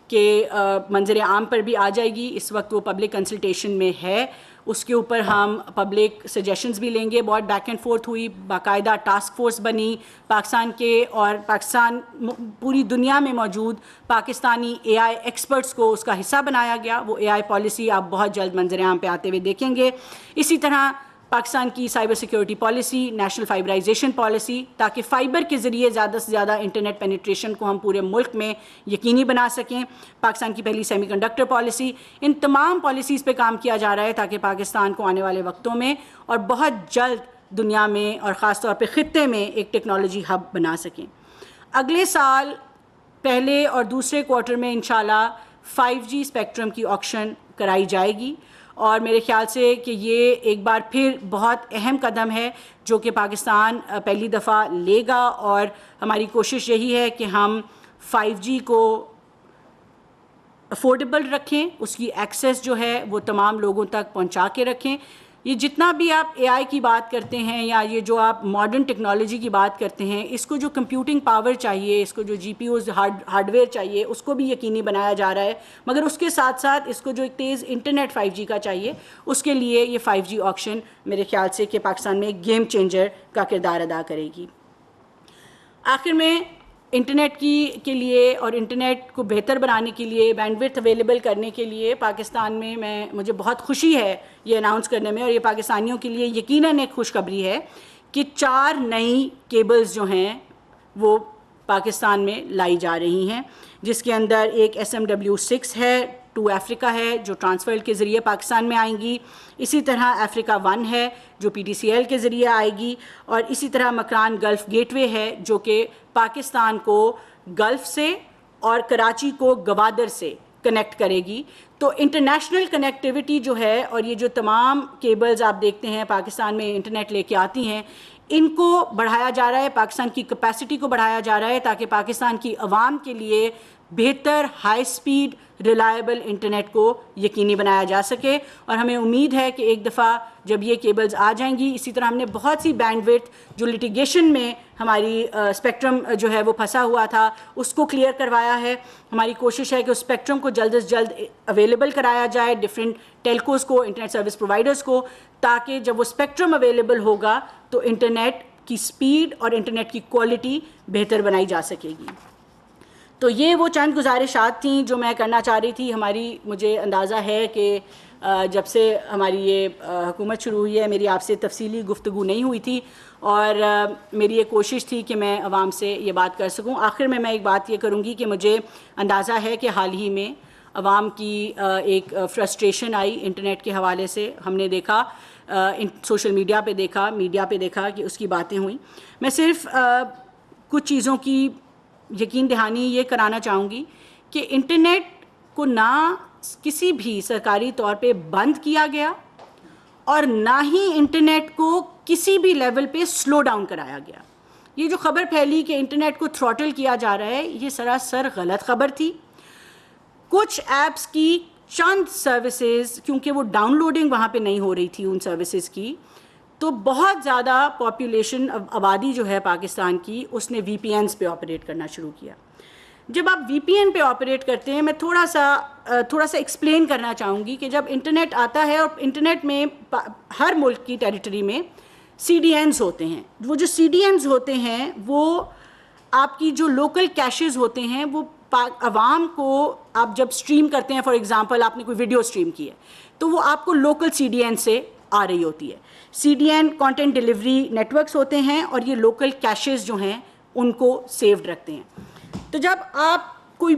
کہ منظر عام پر بھی آ جائے گی. اس وقت وہ پبلک کنسلٹیشن میں ہے. اس کے اوپر ہم پبلک سجیشنز بھی لیں گے. بہت بیک اینڈ فورتھ ہوئی, باقاعدہ ٹاسک فورس بنی پاکستان کے, اور پاکستان پوری دنیا میں موجود پاکستانی اے آئی ایکسپرٹس کو اس کا حصہ بنایا گیا. وہ اے آئی پالیسی آپ بہت جلد منظر عام پہ آتے ہوئے دیکھیں گے. اسی طرح پاکستان کی cyber security policy, national fibreisation policy, تاکہ فائبر کے ذریعے زیادہ سے زیادہ انٹرنیٹ پینیٹریشن کو ہم پورے ملک میں یقینی بنا سکیں. پاکستان کی پہلی سیمی کنڈکٹر پالیسی. ان تمام پالیسیز پہ کام کیا جا رہا ہے تاکہ پاکستان کو آنے والے وقتوں میں اور بہت جلد دنیا میں اور خاص طور پہ خطے میں ایک ٹیکنالوجی ہب بنا سکیں. اگلے سال پہلے اور دوسرے کوارٹر میں انشاءاللہ 5G اسپیکٹرم کی آکشن کرائی جائے گی, اور میرے خیال سے کہ یہ ایک بار پھر بہت اہم قدم ہے جو کہ پاکستان پہلی دفعہ لے گا. اور ہماری کوشش یہی ہے کہ ہم 5G کو افورڈیبل رکھیں, اس کی ایکسیس جو ہے وہ تمام لوگوں تک پہنچا کے رکھیں. یہ جتنا بھی آپ اے آئی کی بات کرتے ہیں یا یہ جو آپ ماڈرن ٹیکنالوجی کی بات کرتے ہیں, اس کو جو کمپیوٹنگ پاور چاہیے, اس کو جو جی پی اوز ہارڈ ویئر چاہیے, اس کو بھی یقینی بنایا جا رہا ہے. مگر اس کے ساتھ ساتھ اس کو جو ایک تیز انٹرنیٹ 5G کا چاہیے, اس کے لیے یہ 5G آکشن میرے خیال سے کہ پاکستان میں ایک گیم چینجر کا کردار ادا کرے گی. آخر میں انٹرنیٹ کے لیے اور انٹرنیٹ کو بہتر بنانے کے لیے, بینڈ وڈتھ اویلیبل کرنے کے لیے پاکستان میں مجھے بہت خوشی ہے یہ اناؤنس کرنے میں, اور یہ پاکستانیوں کے لیے یقیناً ایک خوشخبری ہے کہ 4 نئی کیبلز جو ہیں وہ پاکستان میں لائی جا رہی ہیں, جس کے اندر ایک SMW6 ہے, 2 افریقہ ہے جو ٹرانسفر کے ذریعے پاکستان میں آئیں گی. اسی طرح افریقہ 1 ہے جو PTCL کے ذریعے آئے گی, اور اسی طرح مکران گلف گیٹ وے ہے جو کہ پاکستان کو گلف سے اور کراچی کو گوادر سے کنیکٹ کرے گی. تو انٹرنیشنل کنیکٹیوٹی جو ہے, اور یہ جو تمام کیبلز آپ دیکھتے ہیں پاکستان میں انٹرنیٹ لے کے آتی ہیں, ان کو بڑھایا جا رہا ہے, پاکستان کی کیپیسٹی کو بڑھایا جا رہا ہے تاکہ پاکستان کی عوام کے لیے بہتر ہائی سپیڈ ریلائبل انٹرنیٹ کو یقینی بنایا جا سکے. اور ہمیں امید ہے کہ ایک دفعہ جب یہ کیبلز آ جائیں گی, اسی طرح ہم نے بہت سی بینڈ وڈتھ جو لٹیگیشن میں ہماری اسپیکٹرم جو ہے وہ پھنسا ہوا تھا اس کو کلیئر کروایا ہے. ہماری کوشش ہے کہ اس اسپیکٹرم کو جلد از جلد اویلیبل کرایا جائے ڈفرینٹ ٹیلکوز کو, انٹرنیٹ سروس پرووائڈرز کو, تاکہ جب وہ اسپیکٹرم اویلیبل ہوگا تو انٹرنیٹ کی سپیڈ اور انٹرنیٹ کی کوالٹی بہتر بنائی جا سکے گی. تو یہ وہ چند گزارشات تھیں جو میں کرنا چاہ رہی تھی. مجھے اندازہ ہے کہ جب سے ہماری یہ حکومت شروع ہوئی ہے میری آپ سے تفصیلی گفتگو نہیں ہوئی تھی, اور میری یہ کوشش تھی کہ میں عوام سے یہ بات کر سکوں. آخر میں ایک بات یہ کروں گی کہ مجھے اندازہ ہے کہ حال ہی میں عوام کی ایک فرسٹریشن آئی انٹرنیٹ کے حوالے سے. ہم نے دیکھا سوشل میڈیا پہ دیکھا, میڈیا پہ دیکھا کہ اس کی باتیں ہوئیں. میں صرف کچھ چیزوں کی یقین دہانی یہ کرانا چاہوں گی کہ انٹرنیٹ کو نہ کسی بھی سرکاری طور پہ بند کیا گیا, اور نہ ہی انٹرنیٹ کو کسی بھی لیول پہ سلو ڈاؤن کرایا گیا. یہ جو خبر پھیلی کہ انٹرنیٹ کو تھروٹل کیا جا رہا ہے, یہ سراسر غلط خبر تھی. کچھ ایپس کی چند سروسز, کیونکہ وہ ڈاؤن لوڈنگ وہاں پہ نہیں ہو رہی تھی ان سروسز کی, تو بہت زیادہ پاپولیشن آبادی جو ہے پاکستان کی اس نے VPNs پہ آپریٹ کرنا شروع کیا. جب آپ VPN پہ آپریٹ کرتے ہیں, میں تھوڑا سا ایکسپلین کرنا چاہوں گی کہ جب انٹرنیٹ آتا ہے, اور انٹرنیٹ میں ہر ملک کی ٹیریٹری میں CDNs ہوتے ہیں. وہ جو CDNs ہوتے ہیں وہ آپ کی جو لوکل کیشز ہوتے ہیں, وہ عوام کو آپ جب سٹریم کرتے ہیں, فار ایگزامپل آپ نے کوئی ویڈیو سٹریم کی ہے تو وہ آپ کو لوکل CDN سے آ رہی ہوتی ہے. CDN content delivery networks ہوتے ہیں, اور یہ لوکل کیشز جو ہیں ان کو سیوڈ رکھتے ہیں. تو جب آپ کوئی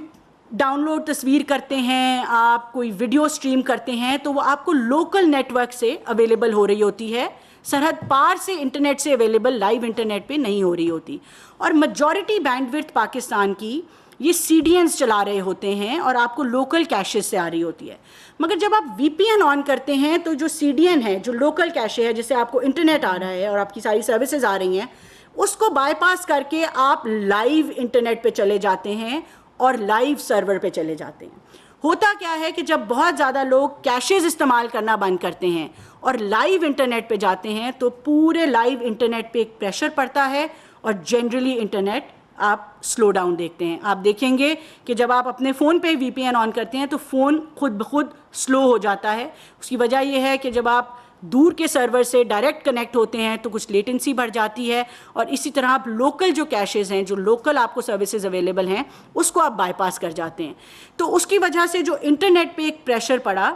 ڈاؤن لوڈ تصویر کرتے ہیں, آپ کوئی ویڈیو سٹریم کرتے ہیں, تو وہ آپ کو لوکل نیٹ ورک سے اویلیبل ہو رہی ہوتی ہے, سرحد پار سے انٹرنیٹ سے اویلیبل لائیو انٹرنیٹ پہ نہیں ہو رہی ہوتی. اور میجورٹی بینڈ وڈتھ پاکستان کی یہ CDNs چلا رہے ہوتے ہیں, اور آپ کو لوکل کیشز سے آ رہی ہوتی ہے. مگر جب آپ VPN آن کرتے ہیں تو جو CDN ہے, جو لوکل کیش ہے, جس سے آپ کو انٹرنیٹ آ رہا ہے اور آپ کی ساری سروسز آ رہی ہیں, اس کو بائی پاس کر کے آپ لائیو انٹرنیٹ پہ چلے جاتے ہیں اور لائیو سرور پہ چلے جاتے ہیں. ہوتا کیا ہے کہ جب بہت زیادہ لوگ کیشز استعمال کرنا بند کرتے ہیں اور لائیو انٹرنیٹ پہ جاتے ہیں, تو پورے لائیو انٹرنیٹ پہ ایک پریشر پڑتا ہے, اور جنرلی انٹرنیٹ آپ سلو ڈاؤن دیکھتے ہیں. آپ دیکھیں گے کہ جب آپ اپنے فون پہ وی پی این آن کرتے ہیں تو فون خود بخود سلو ہو جاتا ہے. اس کی وجہ یہ ہے کہ جب آپ دور کے سرور سے ڈائریکٹ کنیکٹ ہوتے ہیں تو کچھ لیٹنسی بڑھ جاتی ہے, اور اسی طرح آپ لوکل جو کیشز ہیں, جو لوکل آپ کو سروسز اویلیبل ہیں, اس کو آپ بائی پاس کر جاتے ہیں. تو اس کی وجہ سے جو انٹرنیٹ پہ ایک پریشر پڑا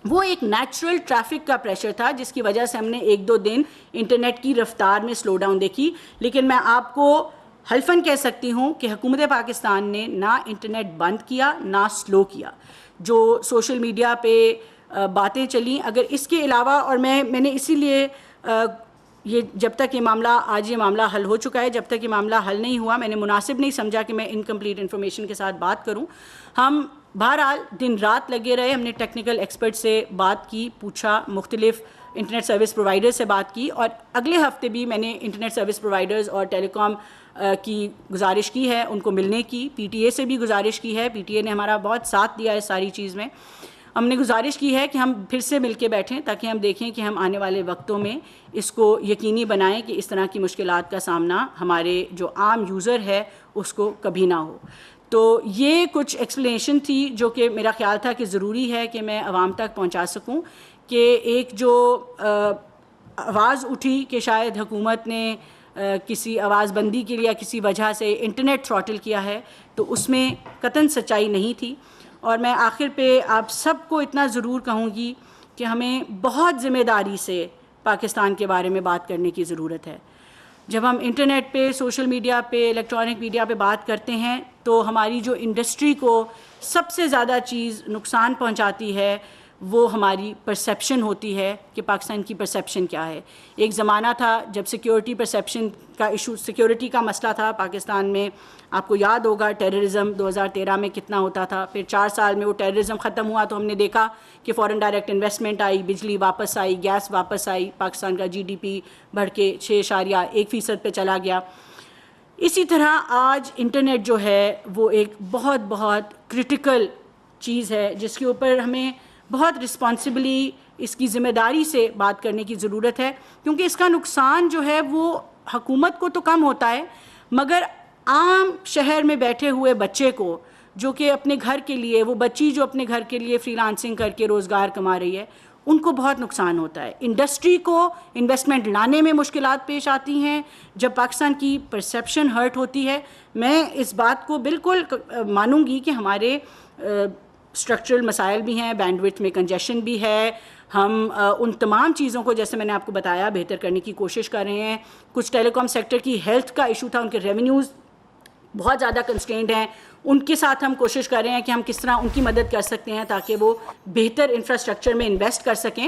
وہ ایک نیچرل ٹریفک کا پریشر تھا, جس کی وجہ سے ہم نے 1-2 دن انٹرنیٹ کی رفتار میں سلو ڈاؤن دیکھی. لیکن میں آپ کو حلفاً کہہ سکتی ہوں کہ حکومت پاکستان نے نہ انٹرنیٹ بند کیا نہ سلو کیا. جو سوشل میڈیا پہ باتیں چلیں, اگر اس کے علاوہ, اور میں نے اسی لیے یہ جب تک یہ معاملہ حل ہو چکا ہے, جب تک یہ معاملہ حل نہیں ہوا, میں نے مناسب نہیں سمجھا کہ میں انکمپلیٹ انفارمیشن کے ساتھ بات کروں. ہم بہرحال دن رات لگے رہے, ہم نے ٹیکنیکل ایکسپرٹ سے بات کی, پوچھا, مختلف انٹرنیٹ سروس پرووائڈر سے بات کی, اور اگلے ہفتے بھی میں نے انٹرنیٹ سروس پرووائڈرز اور ٹیلی کام کی گزارش کی ہے ان کو ملنے کی. پی ٹی اے سے بھی گزارش کی ہے, پی ٹی اے نے ہمارا بہت ساتھ دیا ہے ساری چیز میں. ہم نے گزارش کی ہے کہ ہم پھر سے مل کے بیٹھیں تاکہ ہم دیکھیں کہ ہم آنے والے وقتوں میں اس کو یقینی بنائیں کہ اس طرح کی مشکلات کا سامنا ہمارے جو عام یوزر ہے اس کو کبھی نہ ہو. تو یہ کچھ ایکسپلینیشن تھی جو کہ میرا خیال تھا کہ ضروری ہے کہ میں عوام تک پہنچا سکوں, کہ ایک جو آواز اٹھی کہ شاید حکومت نے کسی آواز بندی کے لیے کسی وجہ سے انٹرنیٹ تھروٹل کیا ہے, تو اس میں قطعاً سچائی نہیں تھی. اور میں آخر پہ آپ سب کو اتنا ضرور کہوں گی کہ ہمیں بہت ذمہ داری سے پاکستان کے بارے میں بات کرنے کی ضرورت ہے. جب ہم انٹرنیٹ پہ, سوشل میڈیا پہ, الیکٹرانک میڈیا پہ بات کرتے ہیں تو ہماری جو انڈسٹری کو سب سے زیادہ چیز نقصان پہنچاتی ہے وہ ہماری پرسیپشن ہوتی ہے کہ پاکستان کی پرسیپشن کیا ہے. ایک زمانہ تھا جب سیکیورٹی پرسیپشن کا ایشو, سیکیورٹی کا مسئلہ تھا پاکستان میں. آپ کو یاد ہوگا ٹیررزم 2013 میں کتنا ہوتا تھا. پھر 4 سال میں وہ ٹیررزم ختم ہوا تو ہم نے دیکھا کہ فورن ڈائریکٹ انویسٹمنٹ آئی, بجلی واپس آئی, گیس واپس آئی, پاکستان کا GDP بڑھ کے 6.1% پہ چلا گیا. اسی طرح آج انٹرنیٹ جو ہے وہ ایک بہت بہت کرٹیکل چیز ہے جس کے اوپر ہمیں بہت رسپانسبلی, اس کی ذمہ داری سے بات کرنے کی ضرورت ہے, کیونکہ اس کا نقصان جو ہے وہ حکومت کو تو کم ہوتا ہے مگر عام شہر میں بیٹھے ہوئے بچے کو, جو کہ اپنے گھر کے لیے, وہ بچی جو اپنے گھر کے لیے فری لانسنگ کر کے روزگار کما رہی ہے, ان کو بہت نقصان ہوتا ہے. انڈسٹری کو انویسٹمنٹ لانے میں مشکلات پیش آتی ہیں جب پاکستان کی پرسیپشن ہرٹ ہوتی ہے. میں اس بات کو بالکل مانوں گی کہ ہمارے اسٹرکچرل مسائل بھی ہیں, بینڈ وڈتھ میں کنجیشن بھی ہے, ہم ان تمام چیزوں کو جیسے میں نے آپ کو بتایا بہتر کرنے کی کوشش کر رہے ہیں. کچھ ٹیلی کام سیکٹر کی ہیلتھ کا ایشو تھا, ان کے ریونیوز بہت زیادہ کنسٹرینڈ ہیں, ان کے ساتھ ہم کوشش کر رہے ہیں کہ ہم کس طرح ان کی مدد کر سکتے ہیں تاکہ وہ بہتر انفراسٹرکچر میں انویسٹ کر سکیں.